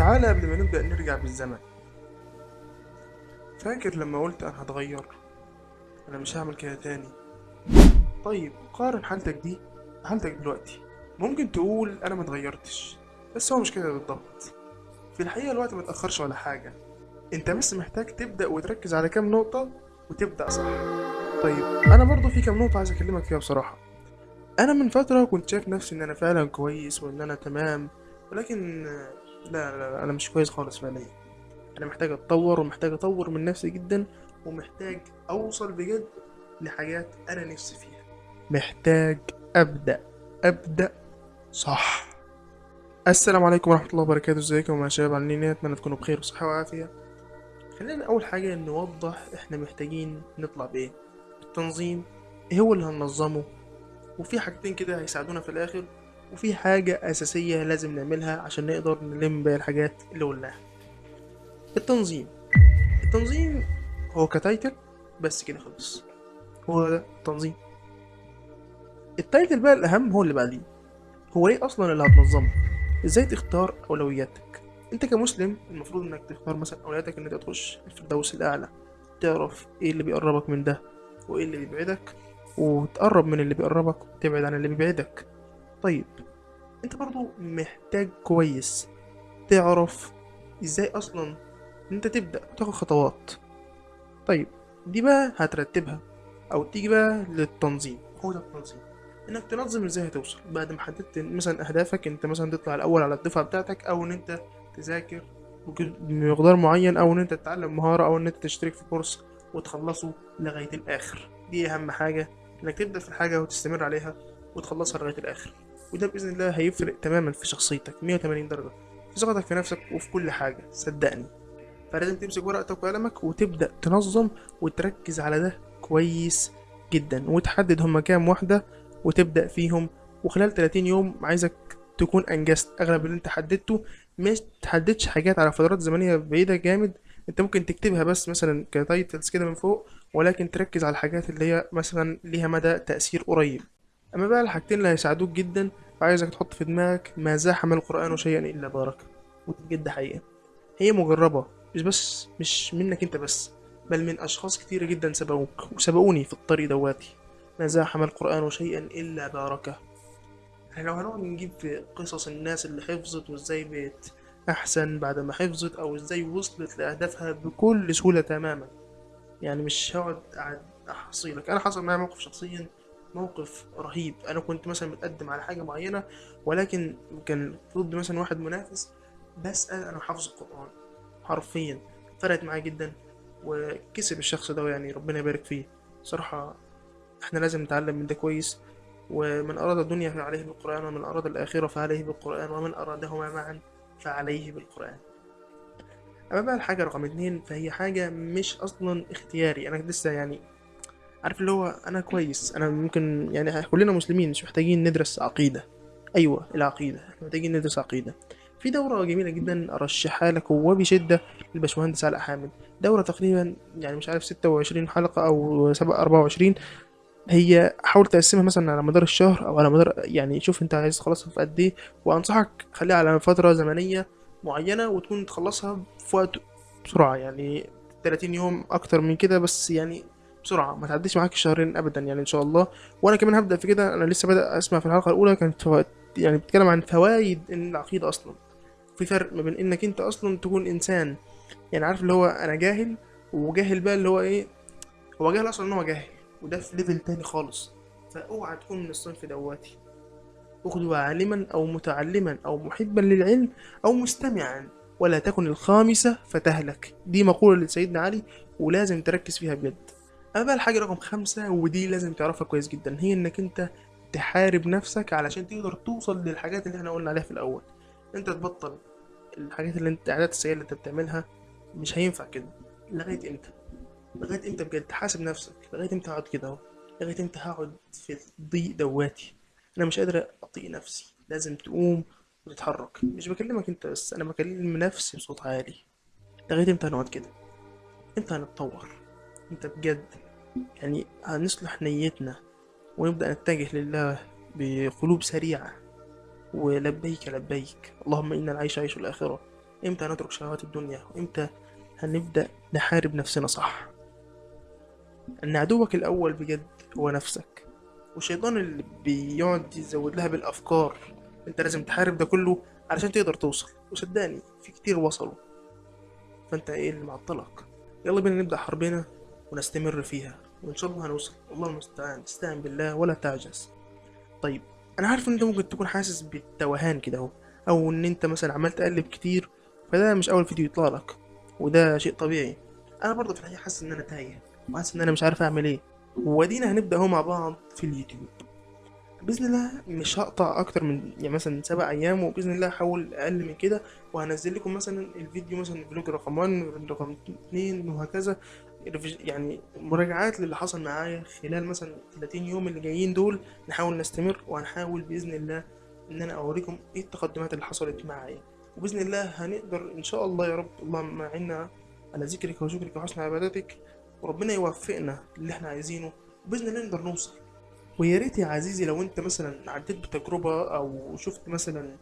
تعالى قبل ما نبدأ نرجع بالزمن. فاكر لما قلت أنا هتغير؟ أنا مش هعمل كده تاني. طيب قارن حالتك دي بحالتك دلوقتي. ممكن تقول أنا متغيرتش، بس هو مش كده بالضبط. في الحقيقة الوقت متأخرش ولا حاجة. أنت بس محتاج تبدأ وتركز على كام نقطة وتبدأ صح. طيب أنا برضو في كام نقطة عايز أكلمك فيها بصراحة. أنا من فترة كنت شايف نفسي إن أنا فعلا كويس وإن أنا تمام، ولكن لا أنا مش كويس خالص فعليا. انا محتاج اتطور ومحتاج اطور من نفسي جدا، ومحتاج اوصل بجد لحاجات انا نفسي فيها. محتاج ابدا صح. السلام عليكم ورحمه الله وبركاته، ازيكم يا شباب؟ عاملين ايه؟ اتمنى تكونوا بخير وصحه وعافيه. خلينا اول حاجه نوضح احنا محتاجين نطلع بايه. التنظيم، ايه هو اللي هننظمه؟ وفي حاجتين كده هيساعدونا في الاخر، وفي حاجه اساسيه لازم نعملها عشان نقدر نلم باقي الحاجات اللي قلناها. التنظيم. التنظيم هو كتايتل، بس كده خلص. هو ده التنظيم. التايتل بقى الأهم هو اللي بعديه. هو ايه أصلا اللي هتنظمه؟ ازاي تختار أولوياتك؟ انت كمسلم المفروض انك تختار مثلا أولوياتك ان انت تخش الفردوس الأعلى. تعرف ايه اللي بيقربك من ده وايه اللي بيبعدك، وتقرب من اللي بيقربك وتبعد عن اللي بيبعدك. طيب انت برضو محتاج كويس تعرف ازاي اصلا ان انت تبدأ تاخد خطوات. طيب دي بقى هترتبها او تيجي بقى للتنظيم. هو ده التنظيم، انك تنظم ازاي هتوصل بعد ما حددت مثلا اهدافك. انت مثلا تطلع الاول على الدفعه بتاعتك، او ان انت تذاكر بمقدار معين، او ان انت تتعلم مهاره، او ان انت تشترك في كورس وتخلصه لغايه الاخر. دي اهم حاجه، انك تبدا في الحاجه وتستمر عليها وتخلصها لغايه الاخر. وده باذن الله هيفرق تماما في شخصيتك 180 درجه، في ثقتك في نفسك وفي كل حاجه صدقني. فلازم تمسك ورقتك وقلمك وتبدأ تنظم وتركز على ده كويس جدا، وتحدد هما كام واحدة وتبدأ فيهم. وخلال 30 يوم عايزك تكون أنجزت أغلب اللي أنت حددته. مش تحددش حاجات على فترات زمنية بعيدة جامد. أنت ممكن تكتبها بس مثلا كتايتلز كده من فوق، ولكن تركز على الحاجات اللي هي مثلا ليها مدى تأثير قريب. أما بقى الحاجتين اللي هيساعدوك جدا، فعايزك تحط في دماغك ما زاحم القرآن شيئا إلا بارك. ودي بجد حقيقة، هي مجربة، مش منك انت بس، بل من اشخاص كتيرة جدا سبقوك وسبقوني في الطريق دواتي. ما زاحم القرآن شيئا الا باركه. احنا لو هنقعد نجيب في قصص الناس اللي حفظت وازاي بقت احسن بعد ما حفظت، او ازاي وصلت لاهدافها بكل سهولة تماما، يعني مش هقعد احصي لك. انا حصل معايا موقف شخصيا، موقف رهيب. انا كنت مثلا متقدم على حاجة معينة، ولكن كان ضد مثلا واحد منافس. بسأل انا حافظ القرآن حرفيا، فرقت معايا جدا وكسب الشخص ده، يعني ربنا يبارك فيه. صراحة احنا لازم نتعلم من ده كويس. ومن أراد الدنيا فعليه بالقرآن، ومن أراد الآخرة فعليه بالقرآن، ومن أرادهما معا فعليه بالقرآن. أما بقى الحاجة رقم اتنين، فهي حاجة مش أصلا اختياري. أنا لسه يعني عارف اللي هو أنا كويس، أنا ممكن يعني كلنا مسلمين مش محتاجين ندرس عقيدة. أيوة العقيدة، احنا محتاجين ندرس عقيدة. في دورة جميلة جدا أرشحها لك وبشدة للباشمهندس علاء حامد. دورة تقريبا يعني مش عارف 26 حلقة أو 24. هي حاول تقسمها مثلا على مدار الشهر أو على مدار، يعني شوف أنت عايز تخلصها في قد إيه. وأنصحك خليها على فترة زمنية معينة، وتكون تخلصها في وقت بسرعة، يعني 30 يوم أكتر من كده بس، يعني بسرعة ما تعديش معاك الشهرين أبدا يعني إن شاء الله. وأنا كمان هبدأ في كده. أنا لسه بدأ أسمع في الحلقة الأولى كانت يعني بتتكلم عن فوائد إن العقيدة أصلا. في فرق ما بين إنك أنت أصلا تكون إنسان، يعني عارف اللي هو أنا جاهل، وجاهل بقى اللي هو إيه، هو جاهل أصلا إن هو جاهل، وده في ليفل تاني خالص. فاوعى تكون من الصنف دواتي. اخذه عالما او متعلما او محبا للعلم او مستمعا، ولا تكن الخامسة فتهلك. دي مقولة لسيدنا علي، ولازم تركز فيها بجد. اما بقى الحاجة رقم خمسة، ودي لازم تعرفها كويس جدا، هي انك انت تحارب نفسك علشان تقدر توصل للحاجات اللي احنا قلنا عليها في الاول. انت تبطل الحاجات اللي انت العادات السيئة اللي انت بتعملها. مش هينفع كده. لغاية امتى؟ لغاية امتى بجد؟ حاسب نفسك لغاية امتى هقعد كده اهو؟ لغاية امتى هقعد في الضيق دواتي؟ انا مش قادر اطيق نفسي. لازم تقوم وتتحرك. مش بكلمك انت بس، انا بكلم نفسي بصوت عالي. لغاية امتى هنقعد كده؟ امتى هنتطور؟ امتى بجد يعني هنصلح نيتنا ونبدأ نتجه لله بقلوب سريعة ولبيك لبيك اللهم إن العيش عيش الآخرة؟ امتى هنترك شهوات الدنيا، وامتى هنبدأ نحارب نفسنا صح. ان عدوك الاول بجد هو نفسك، والشيطان اللي بيقعد يزود لها بالافكار انت لازم تحارب ده كله علشان تقدر توصل. وصدقني في كتير وصلوا، فانت ايه اللي معطلك؟ يلا بينا نبدأ حربنا ونستمر فيها، وان شاء الله هنوصل. الله المستعان، استعن بالله ولا تعجز. طيب، انا عارف ان انت ممكن تكون حاسس بالتوهان كده اهو، او ان انت مثلا عمال تقلب كتير فده مش اول فيديو يطلع لك، وده شيء طبيعي. انا برضه في الحقيقه حاسس ان انا تايه، وحاسس ان انا مش عارف اعمل ايه. ودينا هنبدا اهو مع بعض في اليوتيوب. باذن الله مش هقطع اكتر من يعني مثلا 7 ايام، وباذن الله هحاول اقل من كده. وهنزل لكم مثلا الفيديو، مثلا فلوج رقم 1 رقم 2 وهكذا. يعني مراجعات للي حصل معايا خلال مثلا 30 يوم اللي جايين دول. نحاول نستمر، وهنحاول باذن الله ان انا اوريكم ايه التقدمات اللي حصلت معايا. وباذن الله هنقدر ان شاء الله يا رب. اللهم اعنا على ذكرك وشكرك وحسن عبادتك، وربنا يوفقنا اللي احنا عايزينه، وباذن الله نقدر نوصل. ويا ريت يا عزيزي لو انت مثلا عديت بتجربة او شفت مثلا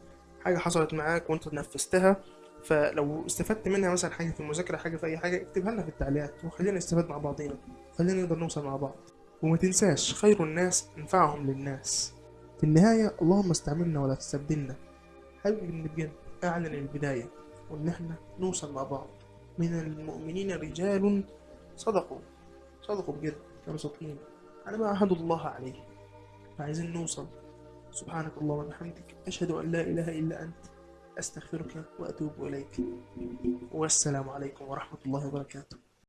حاجة حصلت معاك وانت نفذتها، فلو استفدت منها مثلا حاجة في المذاكرة، حاجة في اي حاجة، اكتبها لنا في التعليقات وخلينا نستفاد مع بعضينا، خلينا نقدر نوصل مع بعض. وما تنساش خير الناس انفعهم للناس. في النهاية اللهم استعملنا ولا تستبدلنا. حابب ان بجد اعلن البداية، وان احنا نوصل مع بعض. من المؤمنين رجال صدقوا، صدقوا بجد، كانوا صادقين على ما عهدوا الله عليه. فعايزين نوصل. سبحانك اللهم وبحمدك، أشهد أن لا إله إلا أنت، أستغفرك وأتوب إليك. والسلام عليكم ورحمة الله وبركاته.